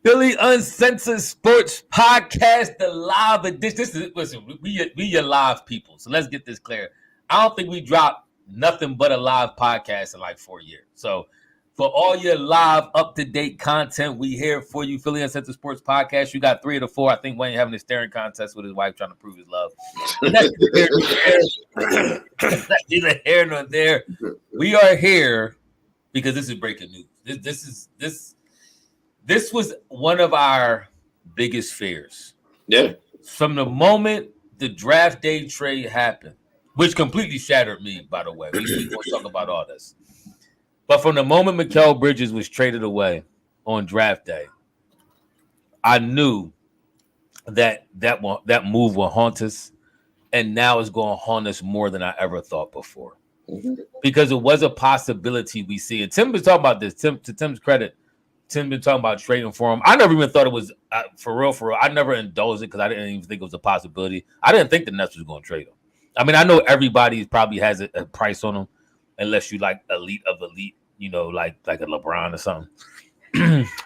Philly Uncensored Sports Podcast, the live edition. Listen, we your live people, so let's get this clear. I don't think we dropped nothing but a live podcast in like 4 years. So for all your live, up-to-date content, we here for you. Philly Uncensored Sports Podcast. You got 3 of the 4. I think Wayne having a staring contest with his wife trying to prove his love. That's neither here nor there. We are here because this is breaking news. This was one of our biggest fears. Yeah. From the moment the draft day trade happened, which completely shattered me, by the way. We going to talk about all this. But from the moment Mikal Bridges was traded away on draft day, I knew that move will haunt us, and now it's going to haunt us more than I ever thought before. Mm-hmm. Because it was a possibility we see. And Tim was talking about this. To Tim's credit, Tim been talking about trading for him. I never even thought it was for real. I never indulged it because I didn't even think it was a possibility. I didn't think the Nets was going to trade him. I mean, I know everybody probably has a price on him, unless you like elite of elite, like a LeBron or something.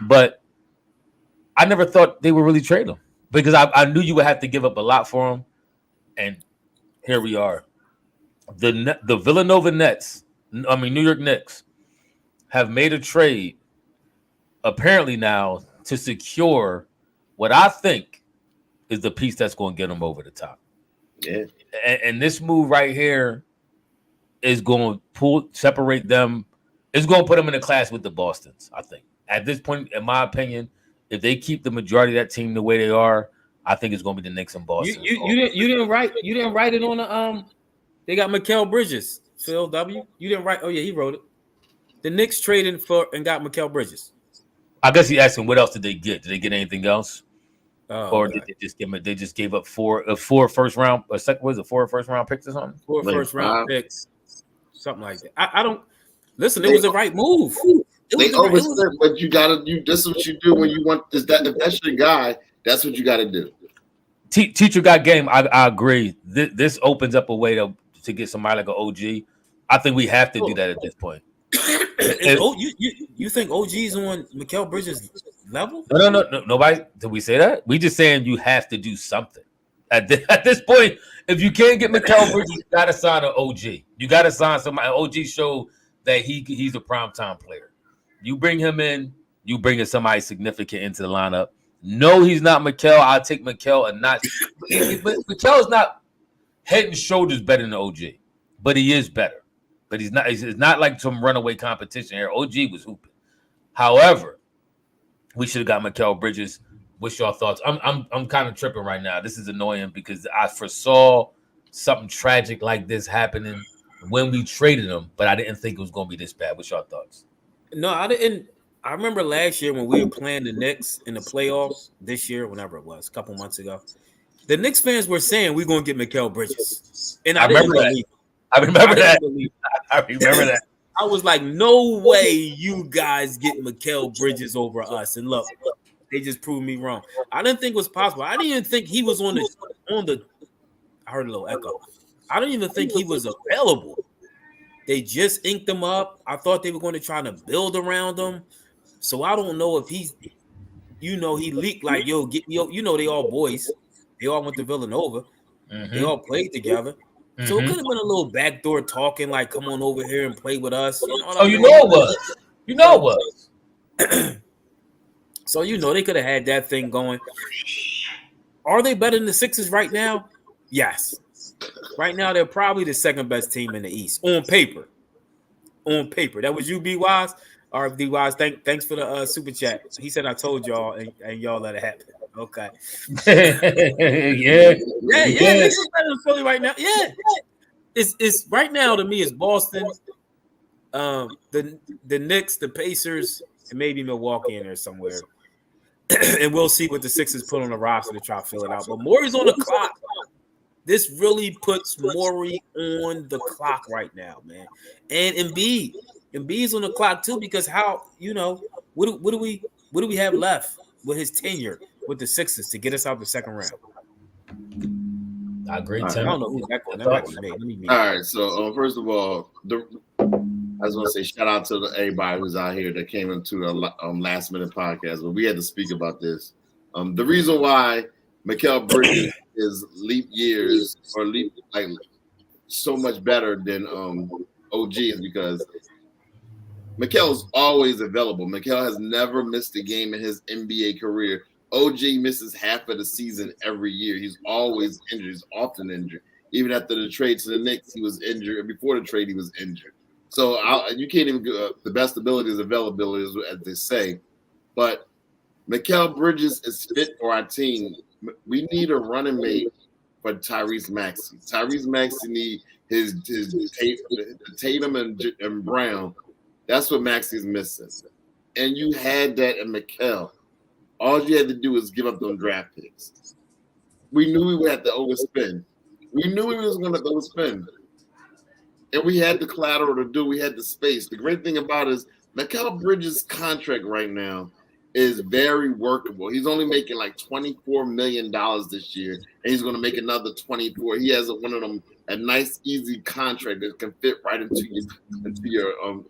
But I never thought they would really trade him because I knew you would have to give up a lot for him. And here we are. The Villanova New York Knicks have made a trade apparently now to secure what I think is the piece that's going to get them over the top. Yeah. And this move right here is going to separate them. It's going to put them in a class with the Bostons, I think. At this point, in my opinion, if they keep the majority of that team the way they are, I think it's going to be the Knicks and Boston. You didn't write it on the They got Mikal Bridges, Phil W. You didn't write. Oh yeah, he wrote it. The Knicks traded for and got Mikal Bridges. I guess he asking what else did they get? Did they get anything else? Or okay. did they just give them? They just gave up four first round or second? Was it 4 first round picks or something? 4 first round picks, something like that. I don't listen. It was the right move. They overstep, but you gotta. This is what you do when you want. If that's your guy, that's what you got to do. Teacher got game. I agree. This opens up a way to get somebody like an OG. I think we have to do that at this point. You think OG's on Mikal Bridges' level? No. Nobody. Did we say that? We just saying you have to do something. At this point, if you can't get Mikal Bridges, you got to sign an OG. You got to sign somebody. OG show that he's a primetime player. You bring him in. You bring in somebody significant into the lineup. No, he's not Mikal. I'll take Mikal a notch. But Mikal is not head and shoulders better than OG, but he is better. But he's not. It's not like some runaway competition here. OG was hooping. However, we should have got Mikal Bridges. What's your thoughts? I'm kind of tripping right now. This is annoying because I foresaw something tragic like this happening when we traded him, but I didn't think it was going to be this bad. What's your thoughts? No, I didn't. I remember last year when we were playing the Knicks in the playoffs. This year, whenever it was, a couple months ago, the Knicks fans were saying we're going to get Mikal Bridges, and I remember that. I remember that. I was like, no way you guys get Mikal Bridges over us. And look, they just proved me wrong. I didn't think it was possible. I didn't even think he was on the. I heard a little echo. I didn't even think he was available. They just inked him up. I thought they were going to try to build around him. So I don't know if he's, he leaked like, they all boys. They all went to Villanova. Mm-hmm. They all played together. Mm-hmm. So it could have been a little backdoor talking, like, come on over here and play with us. It was. It was. So, they could have had that thing going. Are they better than the Sixers right now? Yes. Right now, they're probably the second best team in the East on paper. That was you, B Wise. RFD Wise, thanks for the super chat. He said I told y'all, and y'all let it happen. Okay. Yeah. This is better than Philly right now. Yeah. It's right now to me. It's Boston, the Knicks, the Pacers, and maybe Milwaukee in there somewhere. And we'll see what the Sixers put on the roster to try to fill it out. But Morey's on the clock. This really puts Morey on the clock right now, man. And Embiid's on the clock too, because what do we have left with his tenure with the Sixers to get us out the second round? I agree, Tim. I don't know who's that. All right, so first of all, I just want to say shout out to everybody who's out here that came into the last minute podcast, but we had to speak about this. The reason why Mikal Bridges is leap years or leap like so much better than OG is because Mikal's always available. Mikal has never missed a game in his NBA career. OG misses half of the season every year. He's always injured. He's often injured. Even after the trade to the Knicks, he was injured. And before the trade, he was injured. So you can't even the best ability is availability, as they say. But Mikal Bridges is fit for our team. We need a running mate for Tyrese Maxey. Tyrese Maxey need his Tatum and Brown. That's what Maxey's missing. And you had that in Mikal. All you had to do was give up those draft picks. We knew we would have to overspend. We knew we was going to overspend. And we had the collateral to do. We had the space. The great thing about it is Mikal Bridges' contract right now is very workable. He's only making like $24 million this year, and he's going to make another 24. He has one of them, a nice, easy contract that can fit right into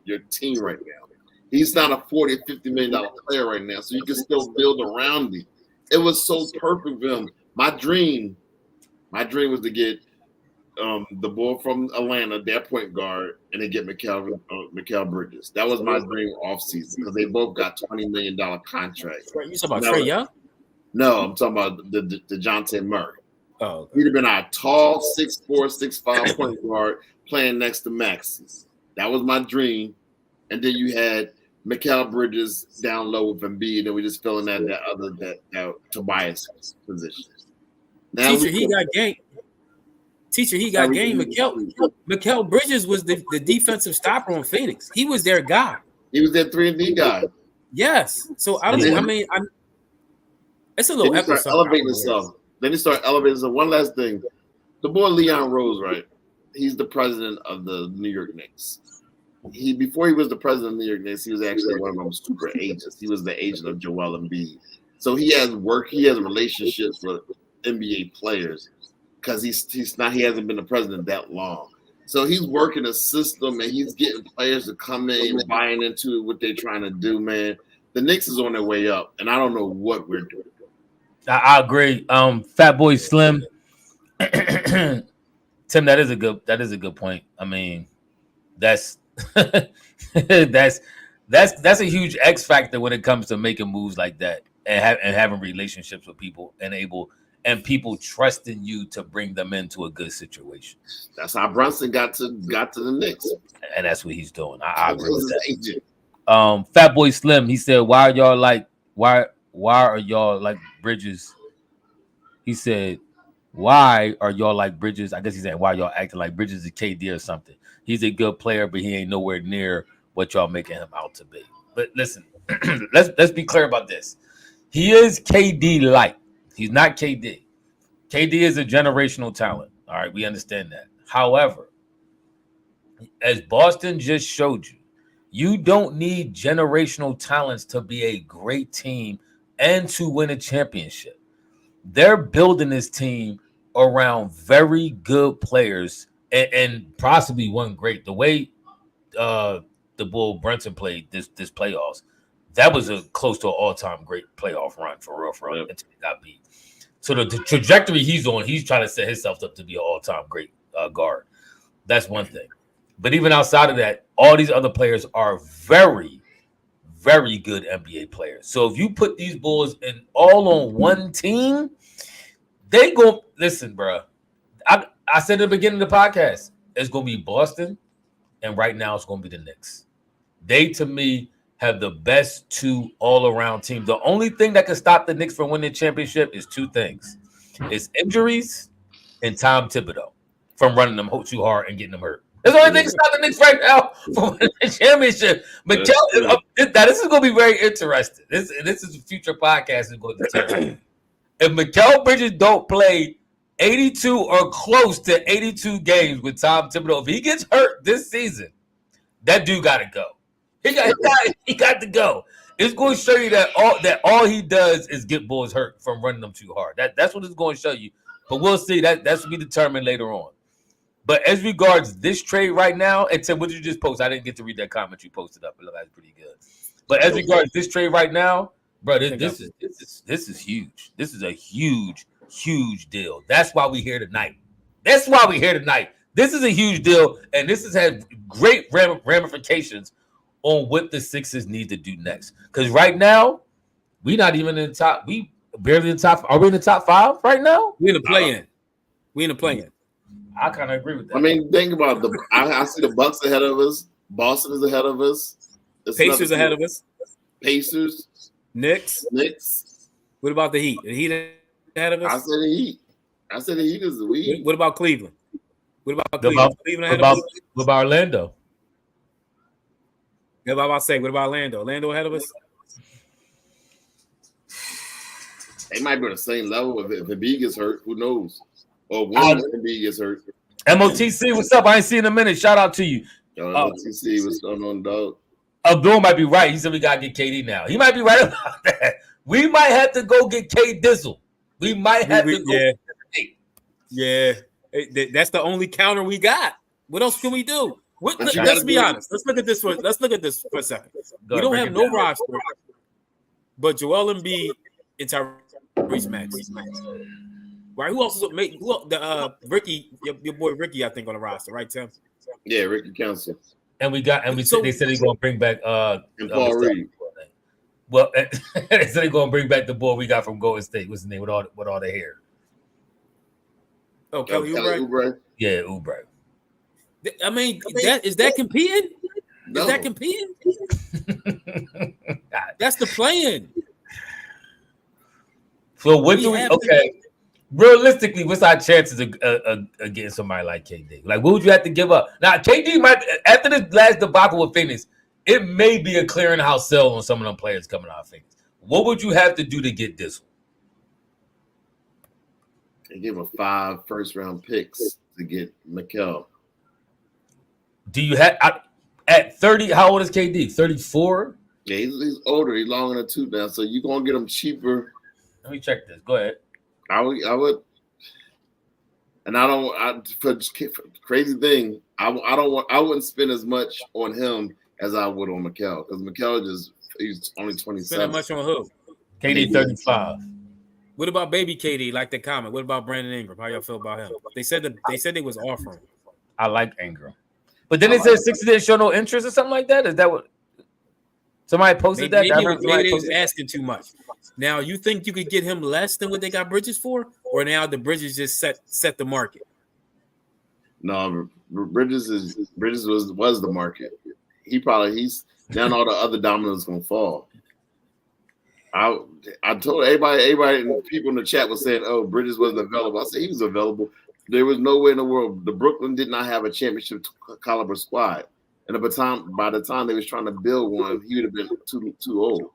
your team right now. He's not a $40, $50 million player right now, so you can still build around him. It was so perfect for him. My dream was to get the boy from Atlanta, their point guard, and then get Mikal Bridges. That was my dream offseason because they both got $20 million contracts. You talking about Trey Young? No, I'm talking about the DeJounte Murray. Oh, okay. He'd have been our tall 6'4", 6'5" point guard playing next to Maxey. That was my dream. And then you had Mikal Bridges down low with Embiid, and then we just fill in that Tobias position. Now he got game. Teacher, he got game. Mikal Bridges was the defensive stopper on Phoenix. He was their guy. He was their 3-and-D guy. Yes. So it's a little episode. Elevating himself. Then he started elevating himself. One last thing. The boy Leon Rose, right? He's the president of the New York Knicks. Before he was the president of the New York Knicks, he was actually one of them super agents. He was the agent of Joel Embiid. So he has relationships with NBA players. Because he hasn't been the president that long. So he's working a system and he's getting players to come in and buying into what they're trying to do, man. The Knicks is on their way up, and I don't know what we're doing. I agree. Fat Boy Slim. Tim, that is a good point. I mean, that's that's a huge X factor when it comes to making moves like that and having relationships with people and people trusting you to bring them into a good situation. That's how Brunson got to the Knicks. And that's what he's doing. I agree with that. Fat Boy Slim, he said, why are y'all like Bridges? He said, why are y'all like Bridges? I guess he's saying, why y'all acting like Bridges is KD or something? He's a good player, but he ain't nowhere near what y'all making him out to be. But listen, let's be clear about this. He is KD light. He's not KD. KD is a generational talent. All right, we understand that. However, as Boston just showed you, you don't need generational talents to be a great team and to win a championship. They're building this team around very good players and possibly one great. The way the Bull Brunson played this playoffs, that was a close to an all-time great playoff run for real until he got beat. So the trajectory he's on, he's trying to set himself up to be an all-time great guard. That's one thing. But even outside of that, all these other players are very, very good NBA players. So if you put these Bulls in all on one team, they go listen, bro. I said at the beginning of the podcast, it's going to be Boston, and right now it's going to be the Knicks. They, to me, have the best two all-around teams. The only thing that can stop the Knicks from winning the championship is two things. It's injuries and Tom Thibodeau from running them too hard and getting them hurt. That's the only thing that stops the Knicks right now from winning the championship. But this is going to be very interesting. This is a future podcast is going to determine. If Mikal Bridges don't play 82 or close to 82 games with Tom Thibodeau, if he gets hurt this season, that dude got to go. He got to go. It's going to show you that all he does is get Bulls hurt from running them too hard. That's what it's going to show you. But we'll see. That's to be determined later on. But as regards this trade right now, and Tim, what did you just post? I didn't get to read that comment you posted up. It looked like pretty good. But as regards this trade right now, bro, this is huge. This is a huge deal. That's why we're here tonight. This is a huge deal, and this has had great ramifications on what the Sixers need to do next. Because right now, we're not even in the top. We barely in the top. Are we in the top 5 right now? We're in the play-in. I kind of agree with that. I mean, think about I see the Bucks ahead of us. Boston is ahead of us. Pacers ahead of us. Pacers. Knicks. What about the Heat? The Heat ahead of us? I said the Heat is the lead. What about Cleveland? What about Cleveland? Cleveland ahead of us? What about Orlando? What about Orlando? Orlando ahead of us? They might be on the same level if Embiid gets hurt. Who knows? Or when Embiid gets hurt. MOTC, what's up? I ain't seen in a minute. Shout out to you. Yo, MOTC, what's going on, dog? Abdul might be right. He said we gotta get KD now. He might be right about that. We might have to go get K Dizzle. We might have to go. Yeah. That's the only counter we got. What else can we do? Let's be honest. Let's look at this for a second. We don't have no roster, but Joel Embiid and Tyrese Maxey. Right? Who else is Ricky? Your boy Ricky, I think, on the roster, right, Tim? Yeah, Ricky Council. And they said they're gonna bring back and Paul Reed. Well, they said they're gonna bring back the boy we got from Golden State. What's his name with all the hair? Oh, Kelly Oubre? Yeah, Oubre. I mean, is that competing? No. Is that competing? That's the plan. So what do we? Okay, realistically, what's our chances of getting somebody like KD? Like, what would you have to give up? Now, KD might after this last debacle with Phoenix, it may be a clearinghouse sell on some of them players coming out of Phoenix. What would you have to do to get this one? They give him 5 first-round picks to get Mikal. Do you have at 30? How old is KD? 34. Yeah, he's older. He's long in the tooth now, so you're gonna get him cheaper. Let me check this. Go ahead. I would, and for crazy thing, I wouldn't spend as much on him as I would on Mikal because Mikal he's only 27. Spend that much on who? KD 35. What about baby KD? Like the comment. What about Brandon Ingram? How y'all feel about him? They said they was offering. I like Ingram, but then they said Sixers didn't show no interest or something like that. Is that what somebody posted? Maybe they was asking too much. Now you think you could get him less than what they got Bridges for, or now the Bridges just set the market? No, Bridges was the market. He's down. All the other dominoes gonna fall. I told everybody, and people in the chat was saying, "Oh, Bridges wasn't available." I said he was available. There was no way in the world. The Brooklyn did not have a championship caliber squad, and by the time they was trying to build one, he would have been too old.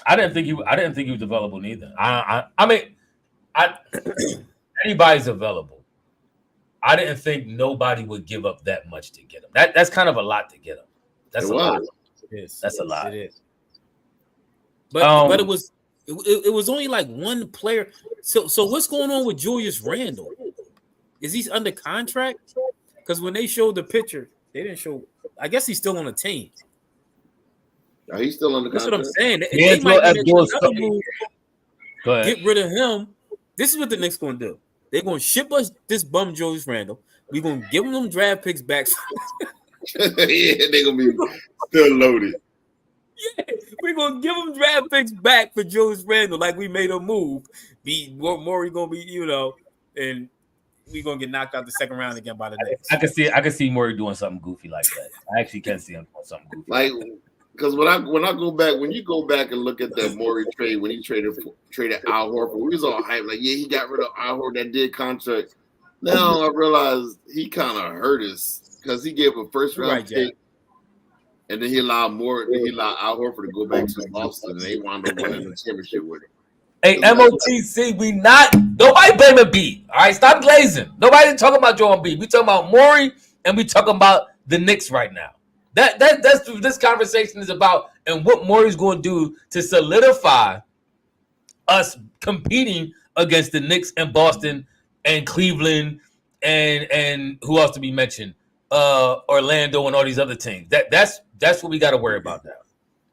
I didn't think he was available neither. I mean, anybody's available. I didn't think nobody would give up that much to get him. That's kind of a lot to get him. That's a lot. It is. That's a lot. It is. But it was only like one player. So what's going on with Julius Randle? Is he under contract? Because when they showed the picture, they didn't show. I guess he's still on the team. No, he's still under contract. That's what I'm saying. They might get rid of him. This is what the Knicks going to do. They're going to ship us this bum Julius Randle. We're going to give them draft picks back. Yeah, they're going to be still loaded. Yeah, we're gonna give him draft picks back for Julius Randle, like we made a move. Morey gonna be, and we're gonna get knocked out the second round again by the Knicks. I can see Morey doing something goofy like that. I actually can see him doing something goofy. Like, because when you go back and look at that Morey trade when he traded Al Horford, we was all hyped like, yeah, he got rid of Al Horford, that did contract. Now I realize he kind of hurt us because he gave a first round pick. And then he allowed Al Horford to go back to Boston, and they wound up winning the championship with him. Hey, MOTC, nobody blame Embiid. All right, stop glazing. Nobody talking about Joel Embiid. We talking about Morey, and we talking about the Knicks right now. That's what this conversation is about, and what Morey's going to do to solidify us competing against the Knicks and Boston and Cleveland and who else to be mentioned? Orlando and all these other teams. That's what we got to worry about now.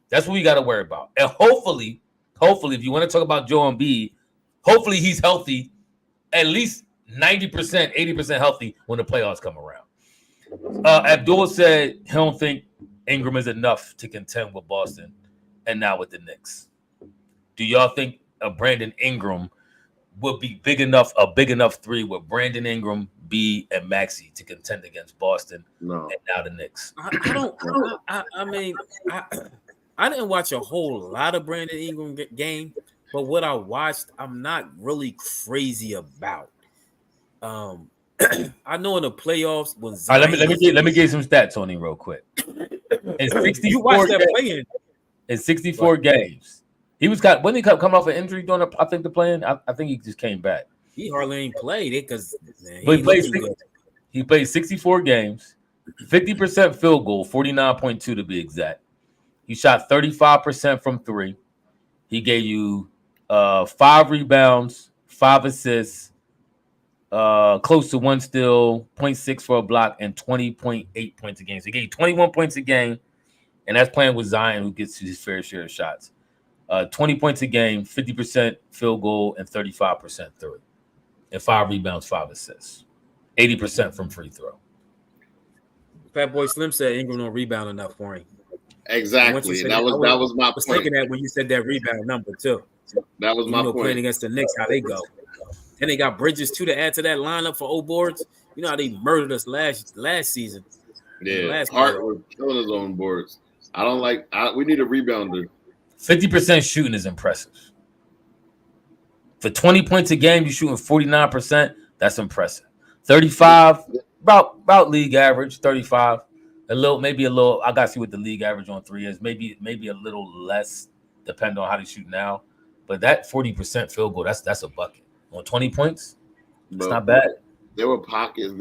That's what we got to worry about. And hopefully, if you want to talk about Joel Embiid, hopefully he's healthy, at least 90%, 80% healthy when the playoffs come around. Abdul said he don't think Ingram is enough to contend with Boston and now with the Knicks. Do y'all think a Brandon Ingram would be a big enough three with Brandon Ingram, B, and Maxey to contend against Boston and now the Knicks? I didn't watch a whole lot of Brandon Ingram game, but what I watched, I'm not really crazy about. I know in the playoffs when Zion, let me get some stats on him real quick. In 64 games, he was when he come off an injury during the play-in. I think he just came back. He hardly ain't played it because he played 64 games, 50% field goal, 49.2 to be exact. He shot 35% from three. He gave you 5 rebounds, 5 assists, close to 1 steal, 0.6 for a block, and 20.8 points a game. So he gave you 21 points a game, and that's playing with Zion, who gets his fair share of shots. 20 points a game, 50% field goal, and 35% three. And 5 rebounds, 5 assists. 80% from free throw. Fat Boy Slim said Ingram don't rebound enough for him. Exactly. That was my point. I was thinking that when you said that rebound number too. That was my point. Playing against the Knicks, how they go. And they got Bridges too to add to that lineup for old boards. You know how they murdered us last season. Yeah, Hart was killing his own boards. I don't like. We need a rebounder. 50% shooting is impressive. For 20 points a game, you're shooting 49%. That's impressive. 35, about league average. 35, maybe a little. I got to see what the league average on three is. Maybe a little less, depending on how they shoot now. But that 40% field goal, that's a bucket on 20 points. It's not bad. There was pockets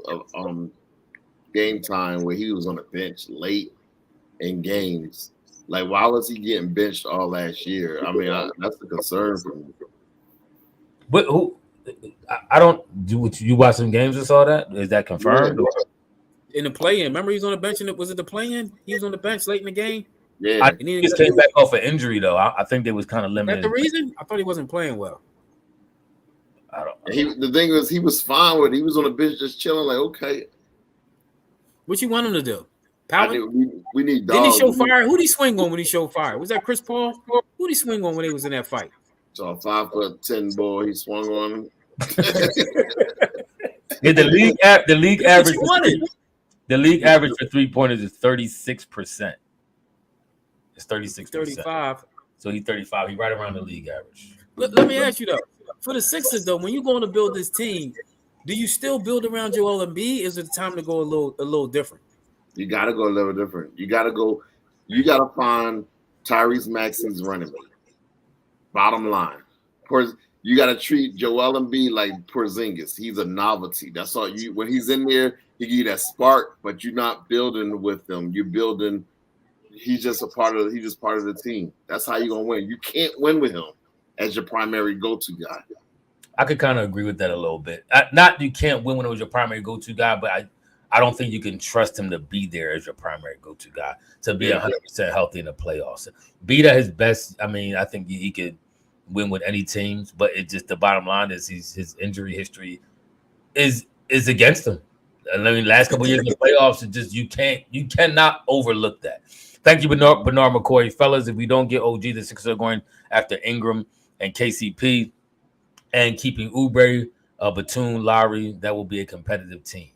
of game time where he was on the bench late in games. Like, why was he getting benched all last year? I mean, that's a concern for me. But I don't do. You watch some games and saw that? Is that confirmed? Yeah. In the play-in, remember he was on the bench. Was it the play-in? He was on the bench late in the game. Yeah, he just came back off an injury though. I think they was kind of limited. Is that the reason? I thought he wasn't playing well. I don't. The thing is, he was fine with it. He was on the bench just chilling. Like, okay, what you want him to do? We need dogs. Didn't he show fire? Who'd he swing on when he showed fire? Was that Chris Paul? Who'd he swing on when he was in that fight? So a 5'10" boy, he swung on him. Yeah, the league average. The league average for 3-pointers is 36%. It's 36%. 35. So he's 35. He's right around the league average. Let me ask you though, for the Sixers though, when you're going to build this team, do you still build around Joel Embiid? Is it time to go a little different? You got to go a little different. You got to find Tyrese Maxey's running mate. Bottom line. You got to treat Joel Embiid like Porzingis. He's a novelty. That's all you. When he's in there, he give you that spark, but you're not building with him. You're building. He's just part of the team. That's how you're gonna win. You can't win with him as your primary go-to guy. I could kind of agree with that a little bit. Not you can't win when it was your primary go-to guy, but I don't think you can trust him to be there as your primary go-to guy to be 100% healthy in the playoffs. Be at his best. I mean, I think he could win with any teams, but it just the bottom line is his injury history is against him. I mean, last couple of years in the playoffs, it just you cannot overlook that. Thank you, Bernard McCoy. Fellas, if we don't get OG, the Sixers are going after Ingram and KCP and keeping Oubre, Batum, Lowry. That will be a competitive team.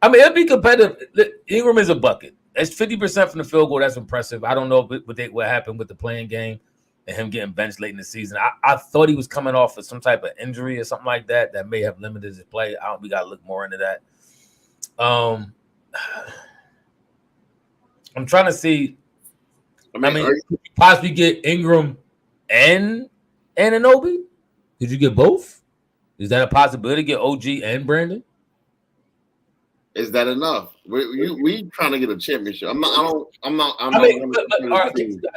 I mean, it'll be competitive. Ingram is a bucket. That's 50% from the field goal. That's impressive. I don't know what happened with the playing game and him getting benched late in the season. I thought he was coming off of some type of injury or something like that may have limited his play. We got to look more into that. I'm trying to see. I mean, could you possibly get Ingram and Anunoby? Did you get both? Is that a possibility to get OG and Brandon? Is that enough? We trying to get a championship. I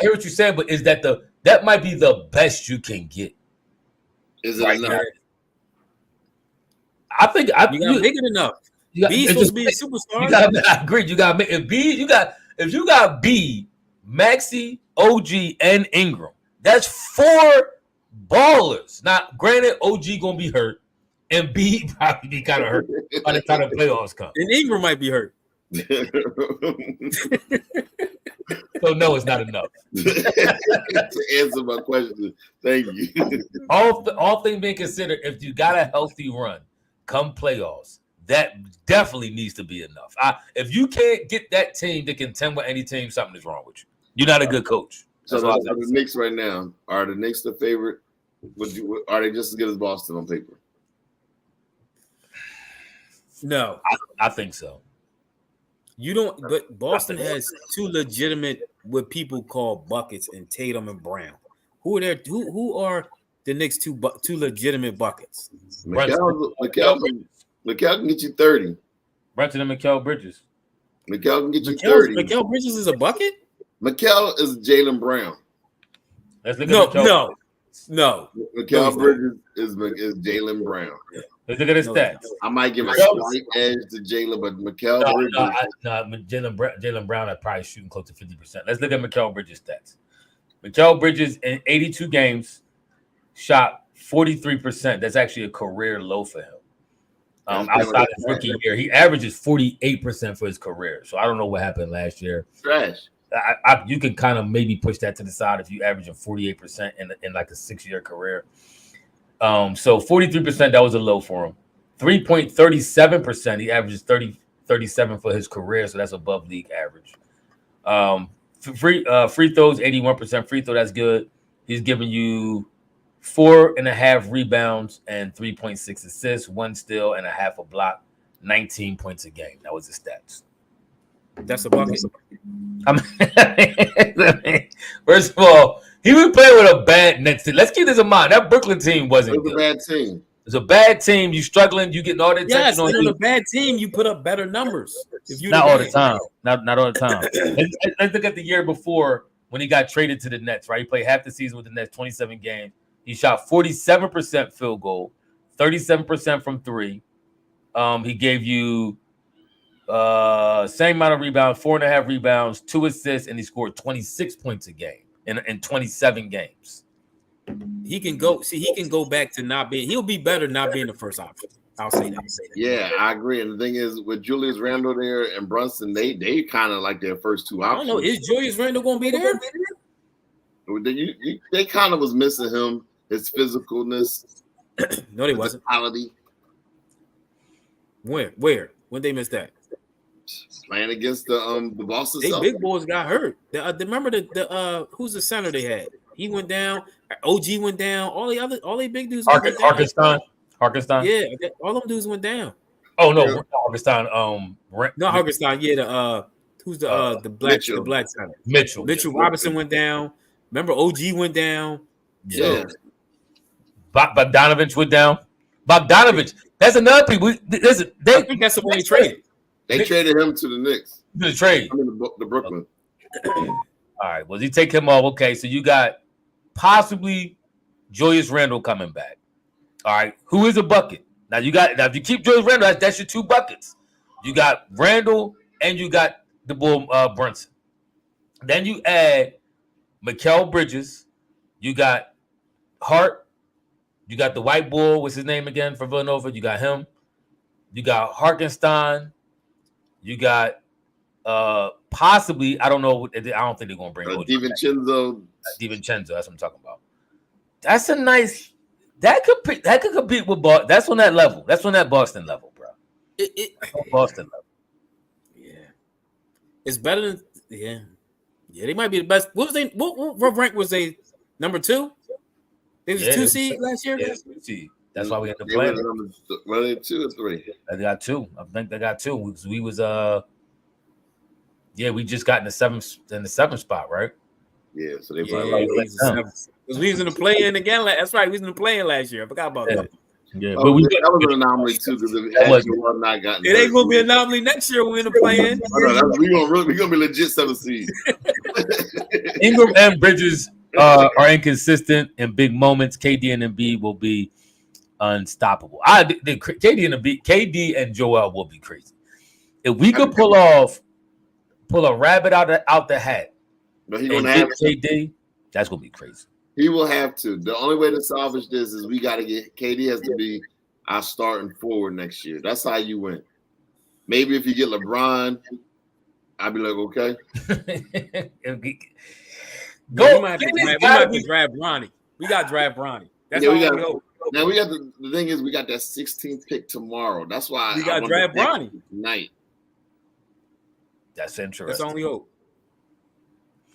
hear what you're saying, but is that might be the best you can get? Is it enough? I think you gotta make it enough. B's supposed to be a superstar. I agree. You gotta make if you got B, Maxey, OG, and Ingram. That's 4 ballers. Now, granted, OG gonna be hurt, and B probably be kind of hurt by the time the playoffs come. And Ingram might be hurt. So no, it's not enough. To answer my question, thank you. All things being considered, if you got a healthy run come playoffs, that definitely needs to be enough. If you can't get that team to contend with any team, something is wrong with you. You're not a good coach. So the Knicks right now, are the Knicks the favorite? Are they just as good as Boston on paper? No, I think so. You don't. But Boston has 2 legitimate what people call buckets in Tatum and Brown. Who are there? Who are the Knicks' 2 legitimate buckets? Mikal can get you 30. Brunson and Mikal Bridges. Mikal can get you 30. Mikal Bridges is a bucket? Mikal is Jaylen Brown. Let's look at No. Mikal Bridges is Jaylen Brown. Let's look at his stats. I might give a slight edge to Jaylen, but Mikal Bridges. Jaylen Brown are probably shooting close to 50%. Let's look at Mikal Bridges' stats. Mikal Bridges in 82 games shot 43%. That's actually a career low for him. Outside his rookie year, he averages 48% for his career. So I don't know what happened last year. Trash. You can kind of maybe push that to the side if you average 48% in like a 6-year career. So 43%, that was a low for him. 3.37%, he averages 37 for his career, so that's above league average. Free throws, 81% free throw, that's good. He's giving you 4.5 rebounds and 3.6 assists, 1 steal and a half a block, 19 points a game. That was his stats. That's a bucket. First of all, he was playing with a bad Nets team. Let's keep this in mind. That Brooklyn team wasn't good. A bad team. It's a bad team. You struggling. You getting all the attention. Yes, on a bad team, you put up better numbers. Not all the time. Not all the time. Let's look at the year before when he got traded to the Nets. Right, he played half the season with the Nets, 27 games. He shot 47% field goal, 37% from 3. He gave you same amount of rebounds, 4.5 rebounds, 2 assists, and he scored 26 points a game in 27 games. He can go. See, he can go back to not being. He'll be better not being the first option. I'll say that. Yeah, I agree. And the thing is, with Julius Randle there and Brunson, they kind of like their first 2 options. I don't know. Is Julius Randle going to be there? They kind of was missing him, his physicalness. No, they wasn't. Where? When they missed that? Playing against the Boston Celtics. Big boys got hurt. Remember the who's the center they had? He went down. OG went down. All the big dudes. Harkenstein. Yeah, all them dudes went down. Oh no, Harkenstein. No Harkenstein. Yeah, who's the black center? Mitchell Robinson went down. Remember OG went down. Yeah. Bogdanovich went down. Bogdanovich. That's another people. I think that's the one they traded. They traded him to the Knicks. The trade. I mean, the Brooklyn. All right. Well, you take him off. Okay, so you got possibly Julius Randle coming back. All right. Who is a bucket? Now if you keep Julius Randle, that's your 2 buckets. You got Randle and you got the bull Brunson. Then you add Mikal Bridges. You got Hart. You got the white bull. What's his name again for Villanova? You got him. You got Harkenstein. You got possibly, I don't know. I don't think they're going to bring DiVincenzo. DiVincenzo, that's what I'm talking about. That's a nice. That could compete with Boston. That's on that level. That's on that Boston level, bro. Boston level. Yeah, it's better than yeah. They might be the best. What was they? What rank was they? Number 2. They was 2 seed last year. Yeah, 2 seed. That's why we had to play. Were they 2 or 3? They got 2. I think they got 2. We was we just got in the 7th spot, right? Yeah, so they because we was in the play-in again. That's right, we was in the play-in last year. I forgot about that. Yeah, but that was an anomaly too because it ain't gonna be an anomaly next year when we're in the play-in. We're gonna be legit 7 seed. Ingram and Bridges are inconsistent in big moments. KD and Embiid will be unstoppable. KD and Joel will be crazy. If we could pull a rabbit out the hat, but he's gonna have KD, that's gonna be crazy. He will have to. The only way to salvage this is we got to get KD has to be our starting forward next year. That's how you win. Maybe if you get LeBron, I'd be like, okay. We might have to draft Bronny. We got to draft Bronny. That's all we hope. Now we got the thing is we got that 16th pick tomorrow. That's why we got to draft Bronny tonight. That's interesting. That's all we hope.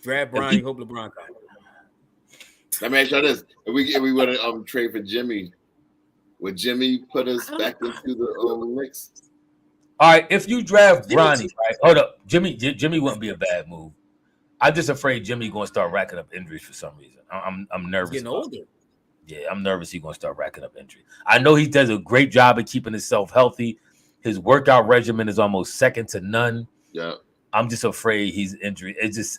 Draft Bronny. Hope LeBron comes. Let me ask you this: if we would have trade for Jimmy, would Jimmy put us back into the Knicks? All right, if you draft Bronny, right? Hold up, Jimmy wouldn't be a bad move. I'm just afraid Jimmy going to start racking up injuries for some reason. I'm nervous. He's getting older. Yeah, I'm nervous he's going to start racking up injuries. I know he does a great job of keeping himself healthy. His workout regimen is almost second to none. Yeah, I'm just afraid he's injured. It's just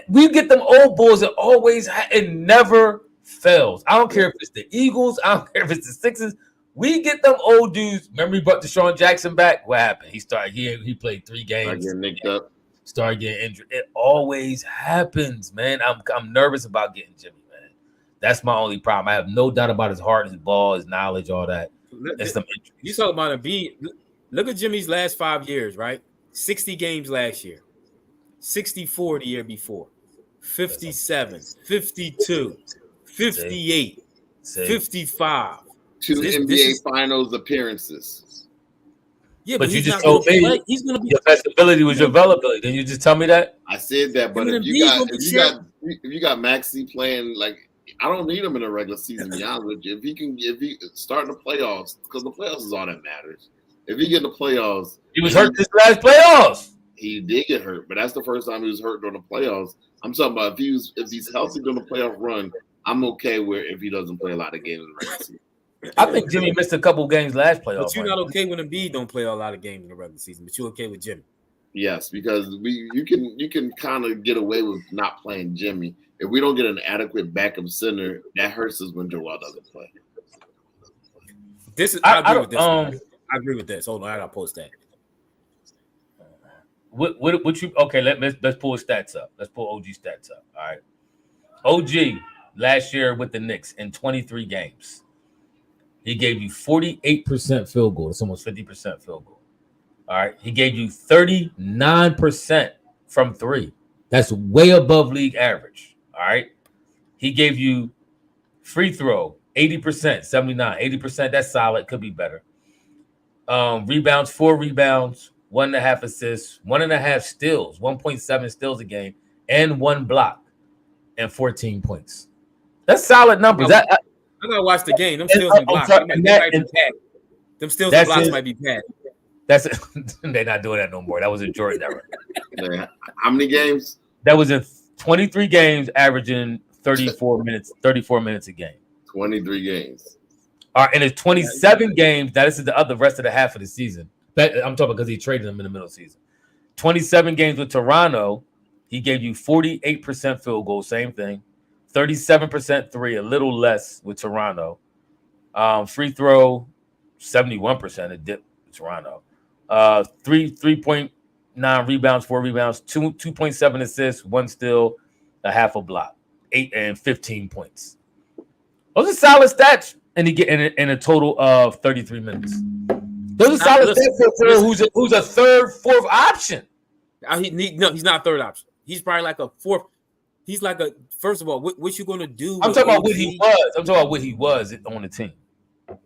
we get them old bulls that always it never fails. I don't care if it's the Eagles. I don't care if it's the Sixers. We get them old dudes. Remember, we brought Deshaun Jackson back. What happened? He started. He played 3 games. Started getting nicked up. Started getting injured. It always happens, man. I'm nervous about getting Jimmy, man. That's my only problem. I have no doubt about his heart, his ball, his knowledge, all that. You talk about Embiid. Look at Jimmy's last 5 years, right? 60 games last year, 64 the year before, 57, 52, 58, 55. 2 NBA Finals appearances. Yeah, but you just told me he's going to be your best ability was your availability. Didn't you just tell me that? I said that, but if you got Maxey playing, like, I don't need him in a regular season. To be honest with you, if he start the playoffs, because the playoffs is all that matters. If he get in the playoffs, he was hurt this last playoffs. He did get hurt, but that's the first time he was hurt during the playoffs. I'm talking about if he's healthy during the playoff run, I'm okay with if he doesn't play a lot of games in the regular season. I think Jimmy missed a couple games last playoff. But you're not okay when Embiid don't play a lot of games in the regular season, but you're okay with Jimmy. Yes, because you can kind of get away with not playing Jimmy. If we don't get an adequate backup center, that hurts us when Joel doesn't play. I agree with this. I agree with this. Hold on, I gotta post that. What you okay? Let's pull his stats up. Let's pull OG stats up. All right, OG last year with the Knicks in 23 games. He gave you 48% field goal. That's almost 50% field goal. All right. He gave you 39% from 3. That's way above league average. All right. He gave you free throw, 80%, 79, 80%. That's solid. Could be better. Rebounds, 4 rebounds, 1.5 assists, 1.5 steals, 1.7 steals a game, and 1 block, and 14 points. That's solid numbers. I gotta watch the game. Them steals and blocks might be bad. Them steals and blocks might be bad. That's it. They're not doing that no more. That was a Jordan era. How many games? That was in 23 games, averaging 34 minutes a game. 23 games. All right, and it's 27 games. That is the rest of the half of the season. I'm talking because he traded them in the middle of the season. 27 games with Toronto. He gave you 48% field goal. Same thing. 37% 3, a little less with Toronto. Free throw, 71%. It dipped with Toronto. 3.9 rebounds, 4 rebounds, 2.7 assists, 1 steal, a half a block, 8 and 15 points. Those are solid stats, and he get in a total of 33 minutes. Those are solid stats for who's a third, fourth option. No, he's not a third option. He's probably like a fourth. He's like first of all, what you going to do? I'm talking about what he was. I'm talking about what he was on the team.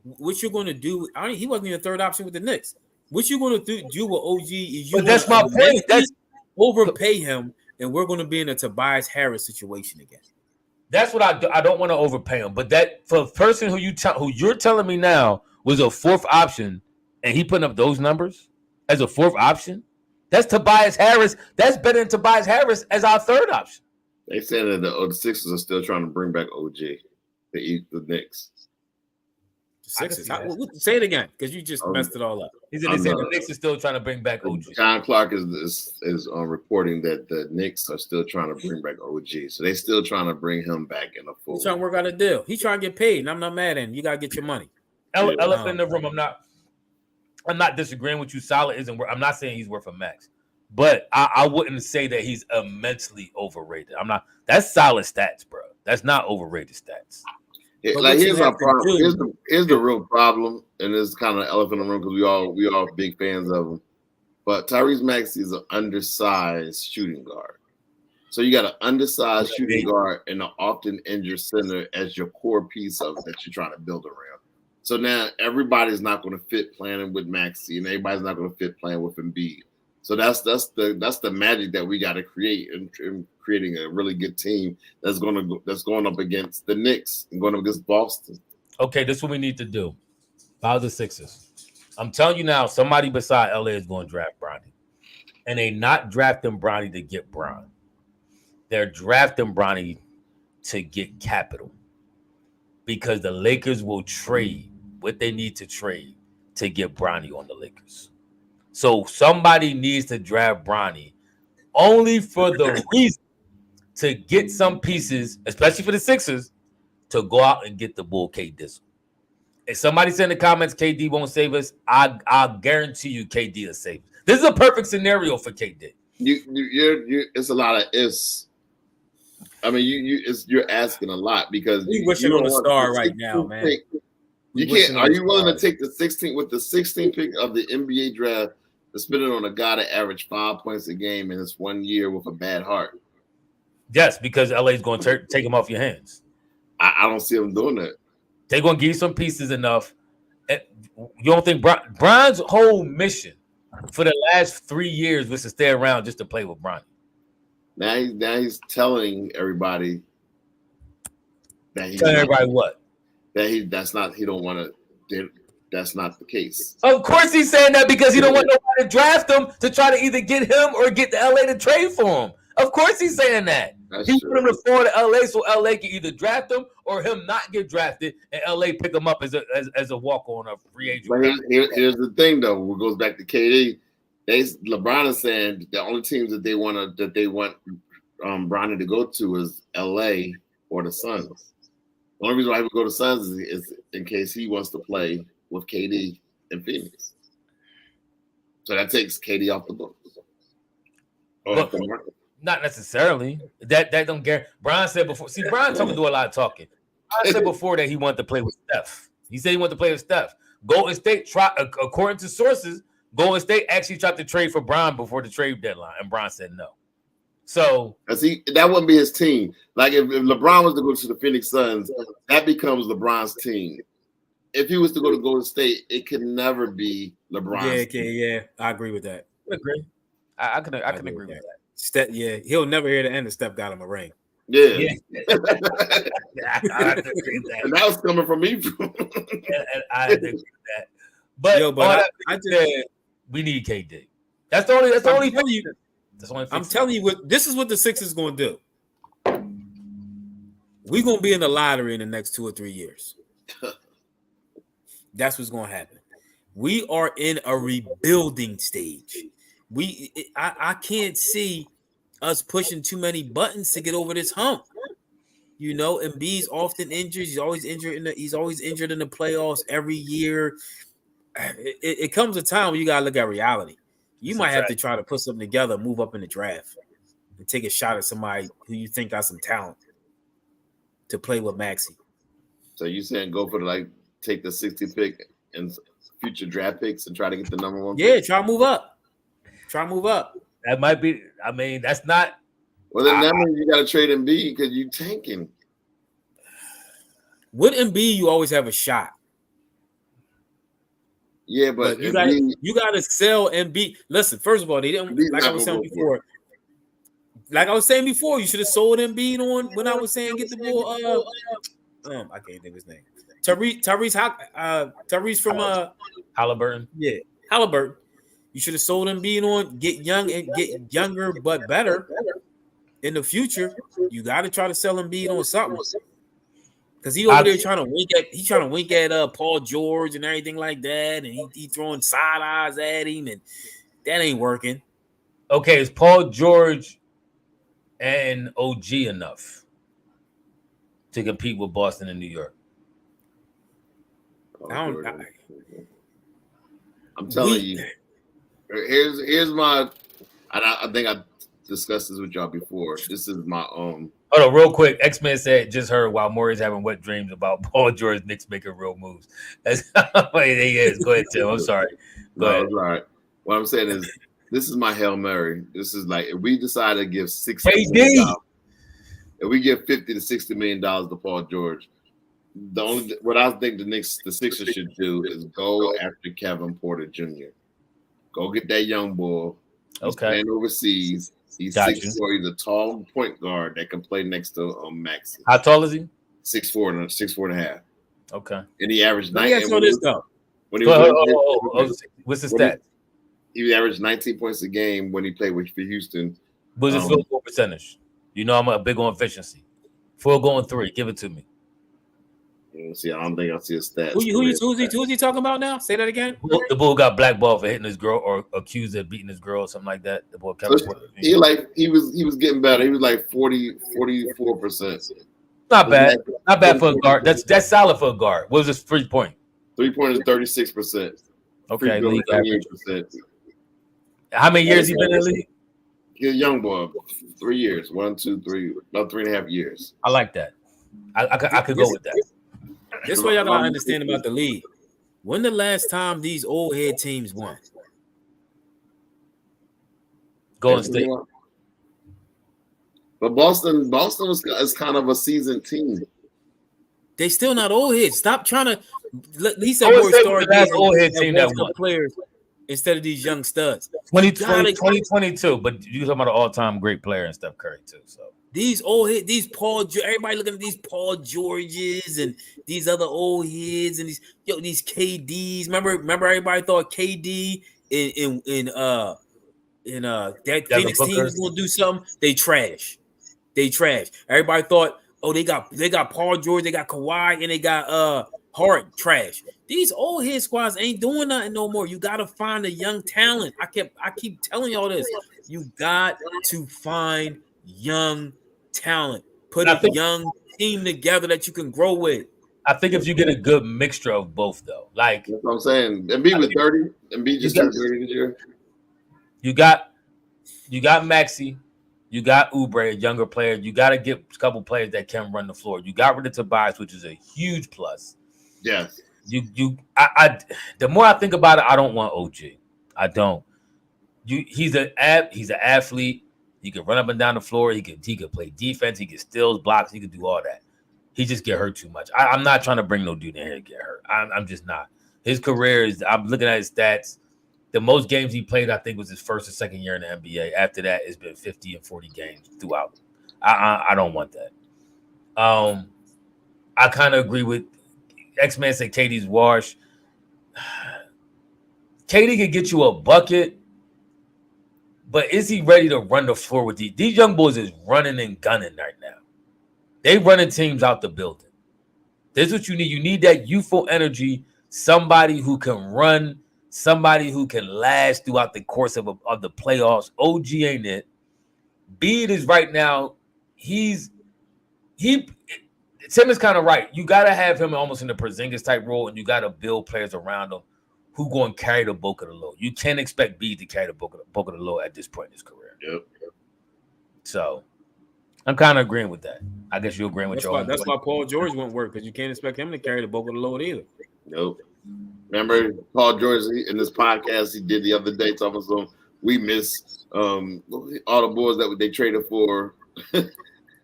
What you're going to do? He wasn't even a third option with the Knicks. What you're going to do with OG is But that's my point. That's overpay him, and we're going to be in a Tobias Harris situation again. That's what I don't want to overpay him. But that for a person who you're telling me now was a fourth option, and he putting up those numbers as a fourth option, that's Tobias Harris. That's better than Tobias Harris as our third option. They said that the Sixers are still trying to bring back OG to eat the Knicks. Sixers. Say it again, because you just messed it all up. He said the Knicks are still trying to bring back OG. John Clark is reporting that the Knicks are still trying to bring back OG. So they're still trying to bring him back in the fold. He's trying to work out a deal. He's trying to get paid, and I'm not mad at him. You got to get your money. Elephant in the room. I'm not disagreeing with you. Solid isn't worth. I'm not saying he's worth a max, but I wouldn't say that he's immensely overrated. I'm not. That's solid stats, bro. That's not overrated stats. Yeah, like here's our problem. Here's the real problem, and it's kind of elephant in the room because we all big fans of him. But Tyrese Maxey is an undersized shooting guard. So you got an undersized shooting guard and an often injured center as your core piece of that you're trying to build around. So now everybody's not going to fit playing with Maxey, and everybody's not going to fit playing with Embiid. So that's the magic that we got to create in creating a really good team that's going up against the Knicks and going up against Boston. Okay, this is what we need to do. About the Sixers. I'm telling you now, somebody beside LA is going to draft Bronny. And they not drafting Bronny to get Bron. They're drafting Bronny to get capital. Because the Lakers will trade what they need to trade to get Bronny on the Lakers. So somebody needs to draft Bronny only for the reason to get some pieces, especially for the Sixers, to go out and get the bull K Dizzle. If somebody said in the comments KD won't save us, I'll guarantee you KD will save us. This is a perfect scenario for KD. It's a lot of ifs. I mean, you're asking a lot because we wishing on a star right now, man. You can't. Are you willing to take the 16th pick of the NBA draft to spend it on a guy that averaged 5 points a game in his 1 year with a bad heart? Yes, because LA is going to take him off your hands. I don't see him doing that. They're going to give you some pieces enough. You don't think Bron's whole mission for the last 3 years was to stay around just to play with Bron? Now he's telling everybody that he's what? That's not the case. Of course he's saying that because he don't want nobody to draft him to try to either get him or get the LA to trade for him. Of course he's saying that. He put him to fall to LA so LA can either draft him or him not get drafted and LA pick him up as a walk-on, a free agent. But here's the thing though, it goes back to KD. LeBron is saying the only teams that they want Bronny to go to is LA or the Suns. The only reason why he would go to Suns is in case he wants to play with KD in Phoenix. So that takes KD off the book. Not necessarily. That don't guarantee. Bron said before. See, Bron do a lot of talking. Bron said before that he wanted to play with Steph. He said he wanted to play with Steph. Golden State according to sources, Golden State actually tried to trade for Bron before the trade deadline, and Bron said no. So that wouldn't be his team. Like if LeBron was to go to the Phoenix Suns, that becomes LeBron's team. If he was to go to Golden State, it could never be LeBron's team. Yeah, I agree with that. I agree. I can agree with that. Steph, he'll never hear the end of Steph got him a ring. Yeah. I have to agree with that. And that was coming from me. And I have to agree with that. But we need KD. That's the only thing. I'm telling you this is what the Sixers going to do. We're going to be in the lottery in the next 2 or 3 years. That's what's going to happen. We are in a rebuilding stage. I can't see us pushing too many buttons to get over this hump. You know, Embiid's often injured. He's always injured in the playoffs every year. It comes a time when you gotta look at reality. You might have to try to put something together, move up in the draft, and take a shot at somebody who you think got some talent to play with Maxey. So you saying go for take the 60th pick and future draft picks and try to get the number one? Yeah, try to move up. That might be. I mean, that's not. Well, then that means you got to trade Embiid because you tanking. With Embiid, you always have a shot. Yeah, but you got to sell Embiid. Listen, first of all, they didn't. Like I was saying before, you should have sold Embiid on when I was saying get the ball. I can't think of his name. Tyrese from Halliburton. Yeah, Halliburton. You should have sold Embiid on get young and get younger but better in the future. You got to try to sell Embiid on something. Because he over there trying to wink at Paul George and everything like that, and he throwing side eyes at him, and that ain't working. Okay, is Paul George and OG enough to compete with Boston and New York? I'm telling you. Here's my. I think I discussed this with y'all before. This is my Hold on, real quick. X-Men said just heard while Maury's having wet dreams about Paul George Knicks making real moves. That's how he is. Go ahead, Tim. I'm sorry. Go ahead. All right. What I'm saying is, this is my Hail Mary. This is like if we decide to give $60 million, if we give $50 to $60 million to Paul George, what I think the Sixers should do is go after Kevin Porter Jr. Go get that young boy. He's playing overseas. He's 6'4". He's a tall point guard that can play next to Maxey. How tall is he? 6'4" and a half. Okay. And he averaged 9. What's the stat? He averaged 19 points a game when he played for Houston. What's his field goal percentage? You know I'm a big on efficiency. 4 going 3. Give it to me. See, I don't think I see a stat. Who's he talking about now? Say that again. The bull got blackballed for hitting his girl or accused of beating his girl or something like that. The boy Kevin Porter. He was getting better. He was like 44%. Not bad. Not bad for a guard. That's solid for a guard. What was his 3-point? 3-point is 36%. Okay, league average. How many years he been in the league? He's a young boy. 3 years. 1, 2, 3. About 3.5 years. I like that. I could go with that. This way y'all gotta understand about the league. When the last time these old head teams won? Golden State. But Boston is kind of a seasoned team. They still not old heads. Stop trying to let these more start old head team that won players instead of these young studs. 2022, but you talking about an all-time great player and Steph Curry too. So these old heads, everybody looking at these Paul Georges and these other old heads and these KDs. Remember everybody thought KD in that Phoenix team was gonna do something. They trash. Everybody thought, they got Paul George, they got Kawhi, and they got Hart. Trash. These old head squads ain't doing nothing no more. You gotta find a young talent. I keep telling y'all this. You got to find young talent. Put a young team together that you can grow with. I think if you get a good mixture of both, though, like that's what I'm saying. Embiid was 30. Embiid just turned 30 this year. You got Maxey, you got Oubre, a younger player. You got to get a couple players that can run the floor. You got rid of Tobias, which is a huge plus. Yes. The more I think about it, I don't want OG. I don't. He's an athlete. He can run up and down the floor. He could play defense. He can steals, blocks. He could do all that. He just get hurt too much. I'm not trying to bring no dude in here to get hurt. I'm just not. His career is. I'm looking at his stats. The most games he played, I think, was his first or second year in the NBA. After that, it's been 50 and 40 games throughout. I don't want that. I kind of agree with X-Man said KD's wash. KD could get you a bucket, but is he ready to run the floor with these young boys is running and gunning right now. They running teams out the building. This is what you need. You need that youthful energy, somebody who can run, somebody who can last throughout the course of the playoffs. OG ain't it. Bede is right now. Tim is kind of right. You got to have him almost in the Porzingis type role, and you got to build players around him who going to carry the bulk of the load. You can't expect Bede to carry the bulk of the load at this point in his career. Yep. So I'm kind of agreeing with that. I guess you're agreeing with that's why Paul George won't work, because you can't expect him to carry the bulk of the load either. Nope. Remember Paul George in this podcast he did the other day talking about we miss all the boys that they traded for.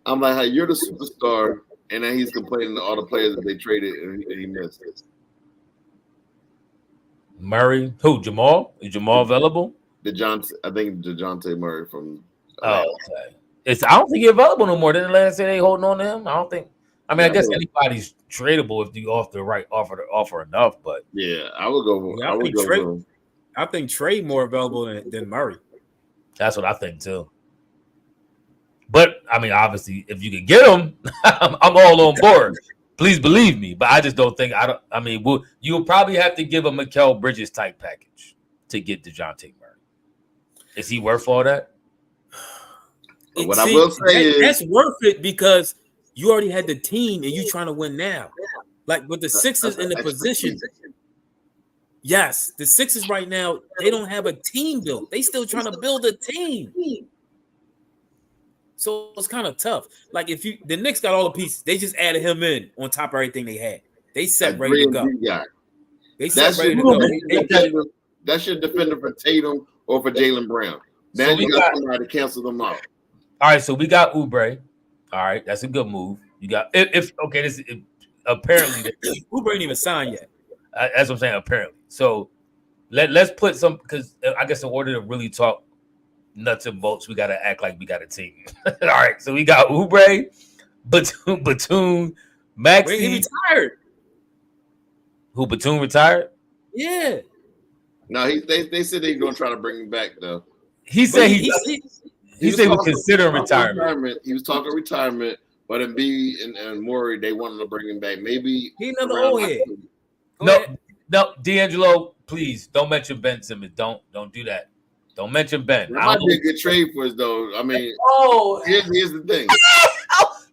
I'm like, hey, you're the superstar, and then he's complaining to all the players that they traded and he missed it. Murray, who? Jamal? Is Jamal available? I think DeJounte Murray from. Okay. I don't think he's available no more. Didn't Atlanta say they holding on to him? I don't think. I mean, I guess anybody's tradable if you offer enough. But yeah, I would go. I think Trey more available than Murray. That's what I think too. But I mean, obviously, if you can get him, I'm all on board. Please believe me, but I just don't think I mean, you'll probably have to give a Mikal Bridges type package to get DeJounte Murray. Is he worth all that? But what I will say is that's worth it because you already had the team and you're trying to win now. Like with the Sixers in the position. Yes, the Sixers right now, they don't have a team built. They still trying to build a team. So it's kind of tough. Like the Knicks got all the pieces. They just added him in on top of everything they had. They set ready to go. They set ready to go. That's your defender for Tatum or for Jaylen Brown. Now you got somebody to cancel them out. All right, so we got Oubre. All right, that's a good move. You got apparently Oubre ain't even signed yet. That's what I'm saying. Apparently, so let's put some because I guess in order to really talk nuts and bolts, we got to act like we got a team. All right, so we got Oubre, Batum, Maxey. He retired. Who Batum retired? Yeah. No, they said they're gonna try to bring him back though. He said he said he was considering retirement. He was talking retirement, but Embiid and Morey they wanted to bring him back. Maybe he another old head. No, D'Angelo, please don't mention Ben Simmons. Don't do that. Don't mention Ben. That might be a good trade for us, though. I mean, here's the thing.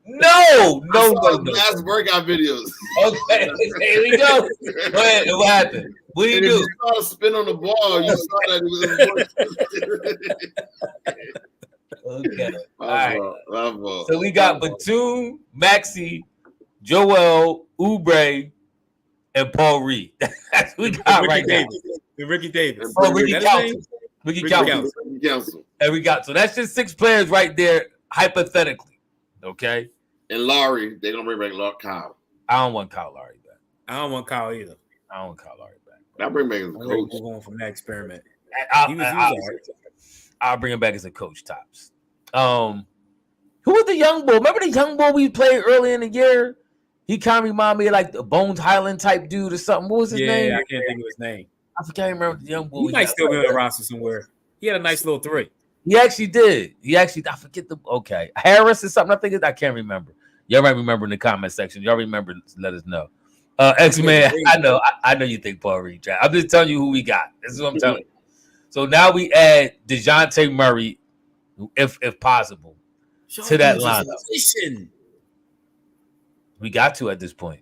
No. Last workout videos. Okay, here we go. Go ahead. What happened? What do you do? You saw a spin on the ball. You saw that it was okay. All right. Bravo. So we got Batum, Maxey, Joel, Oubre, and Paul Reed. That's what we got right now. Ricky Davis. Oh, Ricky Council. And we got so that's just 6 players right there, hypothetically. Okay. And Laurie, they're gonna bring back Kyle. I don't want Kyle Lowry back. I don't want Kyle either. I don't want Kyle Lowry back. I'll bring back as a coach. We're going from that experiment. I'll bring him back as a coach, tops. Who was the young boy? Remember the young boy we played early in the year? He kind of reminded me of like the Bones Highland type dude or something. What was his name? Yeah, I can't think of his name. I can't remember the young boy. He might still be on the roster somewhere. He had a nice little 3. He actually did. I forget Harris or something. I can't remember. Y'all might remember in the comment section. Y'all remember? Let us know. X-Man, I know you think Paul Reed. I'm just telling you who we got. This is what I'm telling you. So now we add DeJounte Murray, if possible, to that lineup. We got to at this point.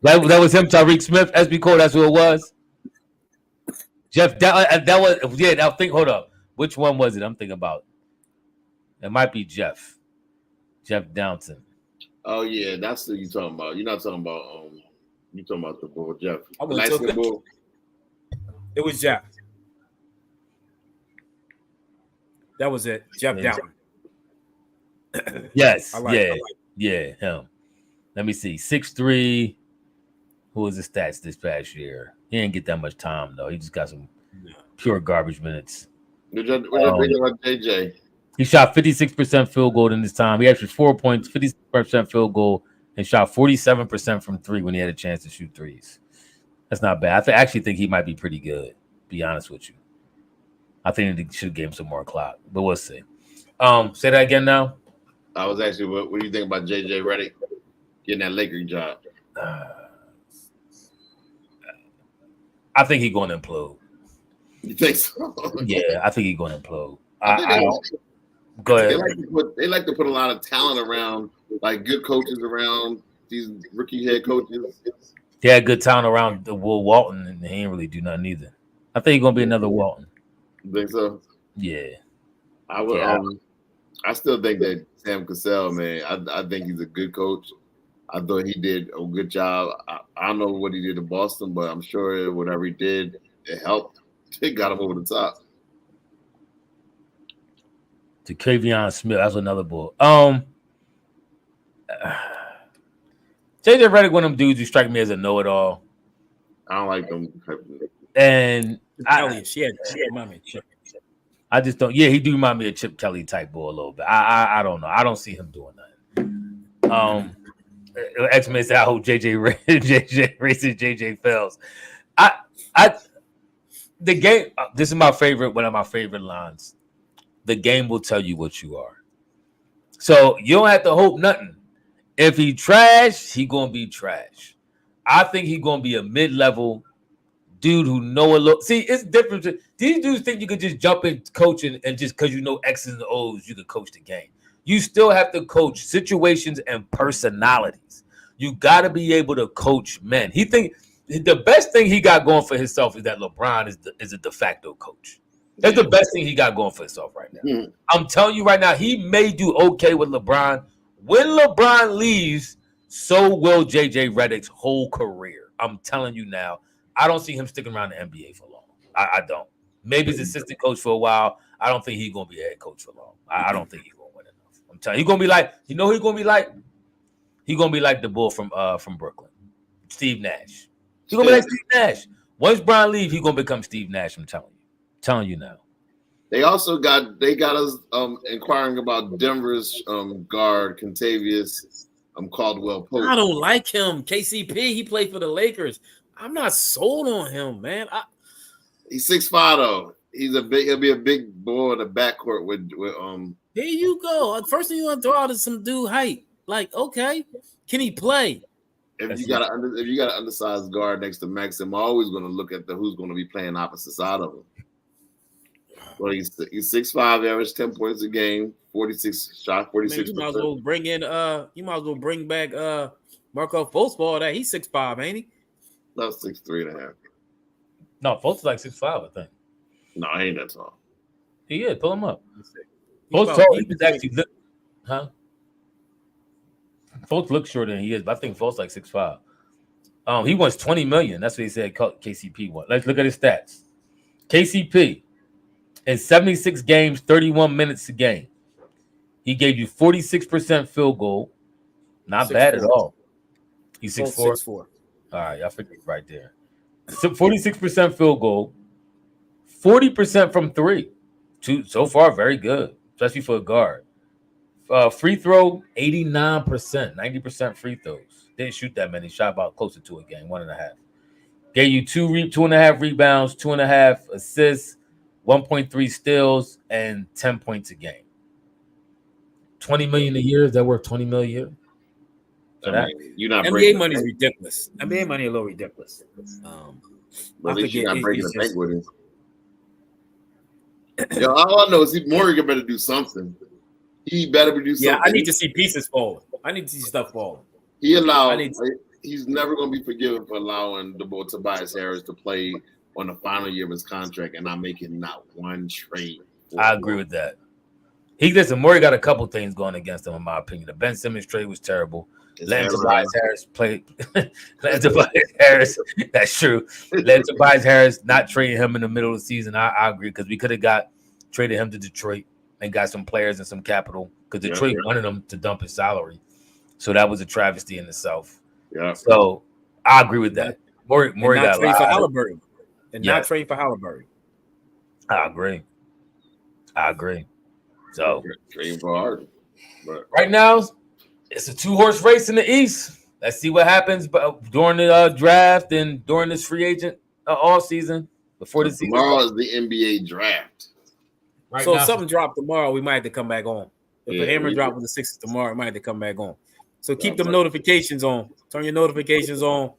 that was him, Tariq Smith, SB Cole. That's who it was. Jeff, that was Now think. Hold up. Which one was it? I'm thinking about. It might be Jeff Downton. Oh yeah, that's who you talking about. You're not talking about you talking about the bull Jeff. Nice bull. It was Jeff. That was it. Jeff Downton. Yes. Yeah, him. Let me see. 6'3". Who was his stats this past year? He didn't get that much time though. He just got some pure garbage minutes. What you think about JJ? He shot 56% field goal in this time. He averaged 4 points, 56% field goal, and shot 47% from 3 when he had a chance to shoot threes. That's not bad. I actually think he might be pretty good, to be honest with you. I think they should give him some more clout, but we'll see. Say that again now. I was actually, what do you think about JJ Redick getting that Laker job? I think he's going to implode. You think so? Yeah, I think he's going to implode. Go ahead. They like to put a lot of talent around, like good coaches around these rookie head coaches. He had good talent around the Will Walton, and he ain't really do nothing either. I think he's going to be another Walton. You think so? Yeah. I would. Yeah. I still think that Sam Cassell, man, I think he's a good coach. I thought he did a good job. I don't know what he did in Boston, but I'm sure whatever he did, it helped. It got him over the top. To Kavion Smith, that's another bull. JJ Redick, one of them dudes who strike me as a know-it-all. I don't like them. And she had remind me of Chip. I just don't. Yeah, he do remind me of Chip Kelly type bull a little bit. I don't know. I don't see him doing that. X-Men said I hope JJ races JJ fails. The game. This is my favorite. One of my favorite lines. The game will tell you what you are. So you don't have to hope nothing. If he trash, he gonna be trash. I think he gonna be a mid-level dude who know a little. See, it's different. These dudes think you could just jump in coaching and just because you know X's and O's, you could coach the game. You still have to coach situations and personalities. You got to be able to coach men. He think the best thing he got going for himself is that LeBron is a de facto coach. That's the best thing he got going for himself right now. Mm-hmm. I'm telling you right now, he may do okay with LeBron. When LeBron leaves, so will JJ Redick's whole career. I'm telling you now, I don't see him sticking around the NBA for long. I don't. Maybe he's assistant coach for a while. I don't think he's going to be a head coach for long. I don't think he's going to win enough. I'm telling you, he's going to be like, you know who he's going to be like? He's going to be like the bull from Brooklyn, Steve Nash. He's going to be like Steve Nash. Once Bron leaves, he's going to become Steve Nash, I'm telling you now. They also got us inquiring about Denver's guard Contavious Caldwell Pope. I don't like him. KCP, he played for the Lakers. I'm not sold on him, man. He's 6'5" though. He'll be a big boy in the backcourt with There you go. First thing you want to throw out is some dude height. Like, okay, can he play? If you got an undersized guard next to Max, I'm always going to look at who's going to be playing opposite side of him. Well, he's 6'5", average 10 points a game, 46 shot, 46%. You might as well bring in you might as well bring back Marco Fultz for all that. He's 6'5", ain't he? No, 6'3.5". No, Fultz is like 6'5", I think. No, I ain't that tall. He is. Pull him up. Fultz tall. He was actually Fultz looks shorter than he is, but I think Fultz like 6'5". He wants $20 million. That's what he said KCP won. Let's look at his stats. KCP in 76 games, 31 minutes a game. He gave you 46% field goal. Not bad at all. He's 6'4". 6'4". All right, I figured right there. So 46% field goal, 40% from three. So far, very good, especially for a guard. Free throw, 89%, 90% free throws. Didn't shoot that many. Shot about closer to a game, 1.5. Gave you 2.5 rebounds, 2.5 assists, 1.3 steals, and 10 points a game. $20 million a year. Is that worth $20 million a year? You're not NBA money is ridiculous. NBA money a little ridiculous. But at least you're not breaking the bank with him. Yo, all I know is Morgan better do something. He better do something. Yeah, I need to see pieces falling. I need to see stuff falling. He's never going to be forgiven for allowing the boy Tobias Harris to play on the final year of his contract and not making not one trade. I agree with that. Morey got a couple things going against him, in my opinion. The Ben Simmons trade was terrible. Letting Tobias Harris play. Letting Tobias Harris, that's true. Letting Tobias Harris not trading him in the middle of the season. I agree, because we could have traded him to Detroit and got some players and some capital, because Detroit wanted him to dump his salary. So that was a travesty in itself. Yeah. So I agree with that. Morey got trade for Halliburton. And not trade for Halliburton. I agree. So trading for Harden. Right now, it's a 2-horse race in the East. Let's see what happens during the draft and during this free agent all season before the season. Tomorrow is the NBA draft. Right so now, if something dropped tomorrow, we might have to come back on. If the hammer drop with the Sixers tomorrow, it might have to come back on. So keep them notifications on. Turn your notifications on.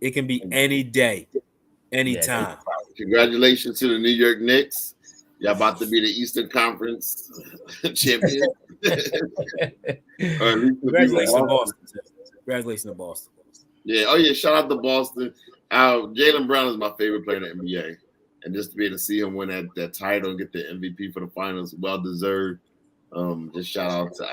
It can be any day, anytime. Congratulations to the New York Knicks. Y'all about to be the Eastern Conference champion. Congratulations to Boston. Congratulations to Boston. Yeah. Oh, yeah. Shout out to Boston. Jaylen Brown is my favorite player in the NBA. And just to be able to see him win that title and get the MVP for the finals, well deserved. Just shout out to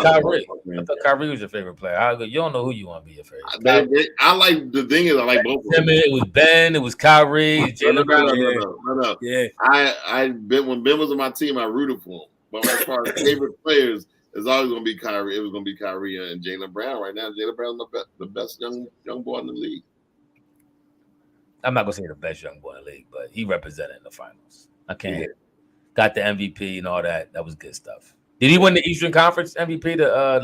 Kyrie. I thought Kyrie was your favorite player. You don't know who you want to be your favorite. I like the thing is I like both of them. It was Ben. It was Kyrie. Jaylen Brown. No. Yeah. When Ben was on my team, I rooted for him. But as far as favorite players, it's always going to be Kyrie. It was going to be Kyrie and Jaylen Brown. Right now, Jaylen Brown's the best young boy in the league. I'm not going to say the best young boy in the league, but he represented in the finals. I can't. Got the MVP and all that. That was good stuff. Did he win the Eastern Conference MVP to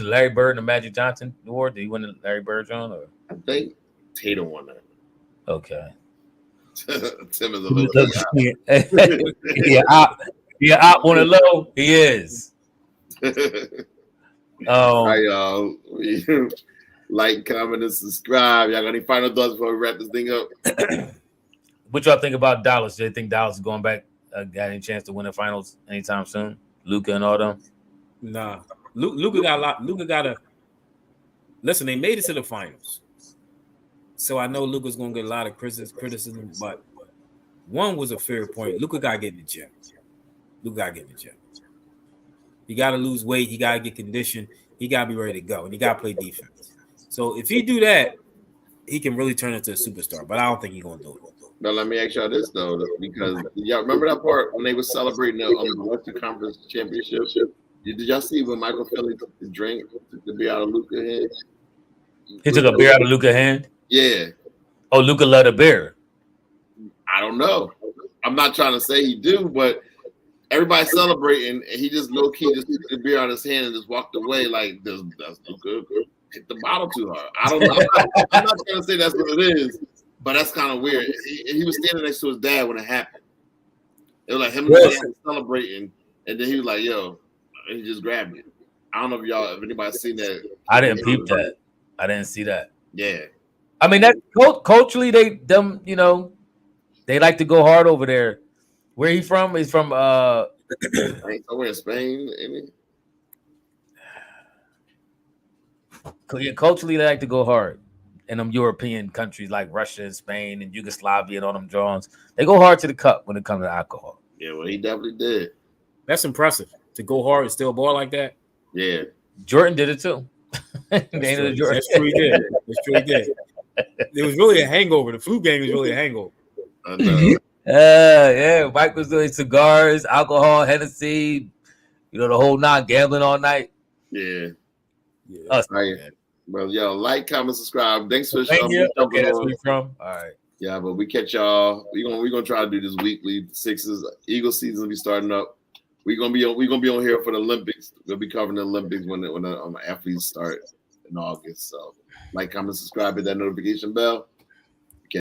Larry Bird and the Magic Johnson award? Did he win the Larry Bird, John? Or? I think Tatum won that. Okay. Tim is a little out on the low. He is. All right, y'all. Like, comment, and subscribe. Y'all got any final thoughts before we wrap this thing up? What y'all think about Dallas? Do you think Dallas is going back? Got any chance to win the finals anytime soon? Luka and all them? Nah. Luka got a lot. Luka got a listen. They made it to the finals, so I know Luka's gonna get a lot of criticism. But one was a fair point. Luka got to get in the gym. Luka got to get in the gym. He got to lose weight. He got to get conditioned. He got to be ready to go, and he got to play defense. So if he do that, he can really turn into a superstar. But I don't think he's gonna do it. Now let me ask y'all this though, because y'all remember that part when they were celebrating the Western Conference Championship? Did y'all see when Michael Finley took the drink, took the beer out of Luka's hand? He took a beer out of Luka's hand? Yeah. Oh, Luka let a beer. I don't know. I'm not trying to say he do, but everybody's celebrating, and he just low key just took the beer out of his hand and just walked away like that's Luka hit the bottle too hard. I don't know. I'm not trying to say that's what it is, but that's kind of weird. He was standing next to his dad when it happened. It was like him and his dad celebrating, and then he was like, "Yo," and he just grabbed it. I don't know if anybody's seen that. I didn't peep that. I didn't see that. Yeah. I mean, that culturally, they like to go hard over there. Where he from? He's from somewhere in Spain, ain't he? Yeah, culturally, they like to go hard in them European countries like Russia and Spain and Yugoslavia and all them drawings. They go hard to the cup when it comes to alcohol. Yeah, well, he definitely did. That's impressive to go hard and still ball like that. Yeah, Jordan did it too. That's true he did. That's true he did. It was really a hangover. The flu game was really a hangover. I know. Yeah, Mike was doing cigars, alcohol, Hennessy, the whole nine, gambling all night. Yeah. Us, well, yo, like, comment, subscribe. Thanks for Thank you. Okay, that's on. where you from. All right. Yeah, but we catch y'all. We're gonna try to do this weekly. Sixers, Eagles season will be starting up. We're gonna be on here for the Olympics. We'll be covering the Olympics when the athletes start in August. So, like, comment, subscribe, hit that notification bell.